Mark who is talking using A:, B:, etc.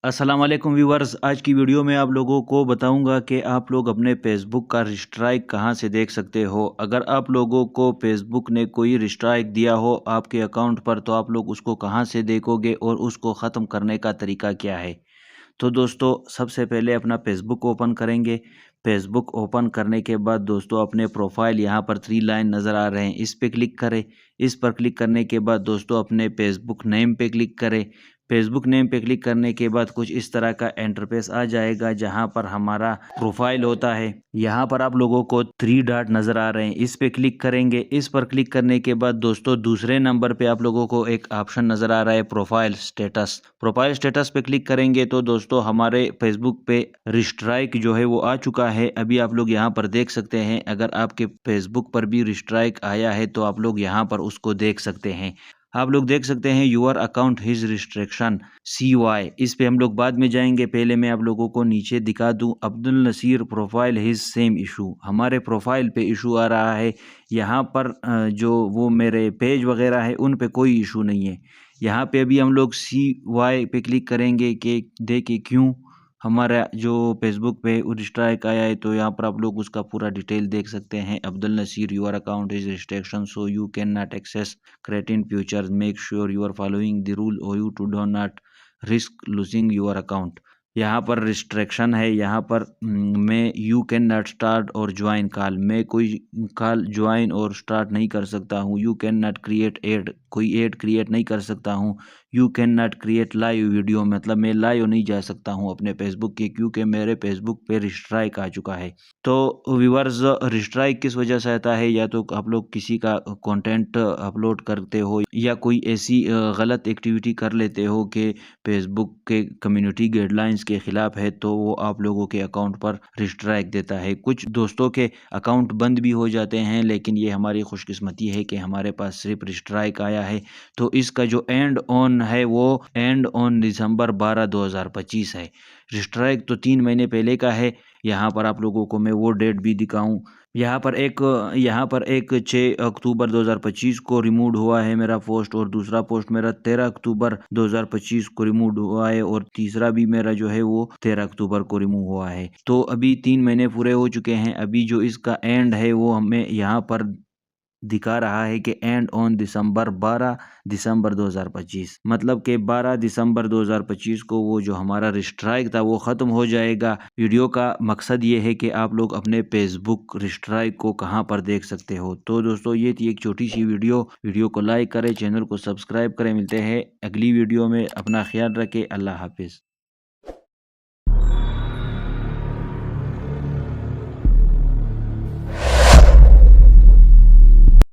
A: अस्सलाम वालेकुम व्यूवर्स। आज की वीडियो में आप लोगों को बताऊंगा कि आप लोग अपने फेसबुक का रिस्ट्राइक कहां से देख सकते हो। अगर आप लोगों को फेसबुक ने कोई रिस्ट्राइक दिया हो आपके अकाउंट पर तो आप लोग उसको कहां से देखोगे और उसको ख़त्म करने का तरीका क्या है। तो दोस्तों सबसे पहले अपना फेसबुक ओपन करेंगे। फेसबुक ओपन करने के बाद दोस्तों अपने प्रोफाइल यहाँ पर 3 लाइन नज़र आ रहे हैं, इस पे क्लिक करें। इस पर क्लिक करने के बाद दोस्तों अपने फेसबुक नेम पे क्लिक करें। फेसबुक नेम पे क्लिक करने के बाद कुछ इस तरह का इंटरफेस आ जाएगा जहाँ पर हमारा प्रोफाइल होता है। यहाँ पर आप लोगों को 3 डॉट नज़र आ रहे हैं, इस पे क्लिक करेंगे। इस पर क्लिक करने के बाद दोस्तों दूसरे नंबर पे आप लोगों को एक ऑप्शन नज़र आ रहा है प्रोफाइल स्टेटस। प्रोफाइल स्टेटस पे क्लिक करेंगे तो दोस्तों हमारे फेसबुक पे रिस्ट्राइक जो है वो आ चुका है। अभी आप लोग यहाँ पर देख सकते हैं। अगर आपके फेसबुक पर भी रिस्ट्राइक आया है तो आप लोग यहाँ पर उसको देख सकते हैं। आप लोग देख सकते हैं your account his restriction CY। इस पे हम लोग बाद में जाएंगे, पहले मैं आप लोगों को नीचे दिखा दूं। Abdul Nasir profile his same issue, हमारे प्रोफाइल पे इशू आ रहा है। यहाँ पर जो वो मेरे पेज वगैरह है उन पे कोई इशू नहीं है। यहाँ पे अभी हम लोग CY पे क्लिक करेंगे कि देखें क्यों हमारा जो फेसबुक पे स्ट्राइक आया है। तो यहाँ पर आप लोग उसका पूरा डिटेल देख सकते हैं। Abdul Naseer your account is restriction so you can not access credit in future, make sure you are following the rule और you to do not risk losing your account. यहाँ पर रिस्ट्रिक्शन है। यहाँ पर मैं यू कैन नॉट स्टार्ट और join call, मैं कोई कॉल ज्वाइन और स्टार्ट नहीं कर सकता हूँ। You can not create add, कोई एड क्रिएट नहीं कर सकता हूँ। You can not create live video, मतलब मैं लाइव नहीं जा सकता हूँ अपने फेसबुक के, क्योंकि मेरे फेसबुक पे रिस्ट्राइक आ चुका है। तो व्यूअर्स रिस्ट्राइक किस वजह से आता है, या तो आप लोग किसी का कंटेंट अपलोड करते हो या कोई ऐसी गलत एक्टिविटी कर लेते हो कि फेसबुक के कम्युनिटी गाइडलाइंस के खिलाफ है, तो वो आप लोगों के अकाउंट पर रिस्ट्राइक देता है। कुछ दोस्तों के अकाउंट बंद भी हो जाते हैं, लेकिन ये हमारी खुशकिस्मती है कि हमारे पास सिर्फ रिस्ट्राइक आया है। तो इसका जो एंड ऑन है वो एंड ऑन दिसंबर 12 2025 है। रिस्ट्राइक तो 3 महीने पहले का है। यहाँ पर आप लोगों को मैं वो डेट भी दिखाऊं। यहाँ पर एक 6 अक्टूबर 2025 को रिमूव हुआ है मेरा पोस्ट, और दूसरा पोस्ट मेरा 13 अक्टूबर 2025 को रिमूव हुआ है, और तीसरा भी मेरा जो है वो 13 अक्टूबर को रिमूव हुआ है। तो अभी 3 महीने पूरे हो चुके हैं। अभी जो इसका एंड है वो हमें यहाँ पर दिखा रहा है कि एंड ऑन दिसंबर 12 दिसंबर 2025, मतलब कि 12 दिसंबर 2025 को वो जो हमारा रिस्ट्राइक था वो ख़त्म हो जाएगा। वीडियो का मकसद ये है कि आप लोग अपने फेसबुक रिस्ट्राइक को कहां पर देख सकते हो। तो दोस्तों ये थी एक छोटी सी वीडियो को लाइक करें, चैनल को सब्सक्राइब करें। मिलते हैं अगली वीडियो में, अपना ख्याल रखें। अल्लाह हाफिज़।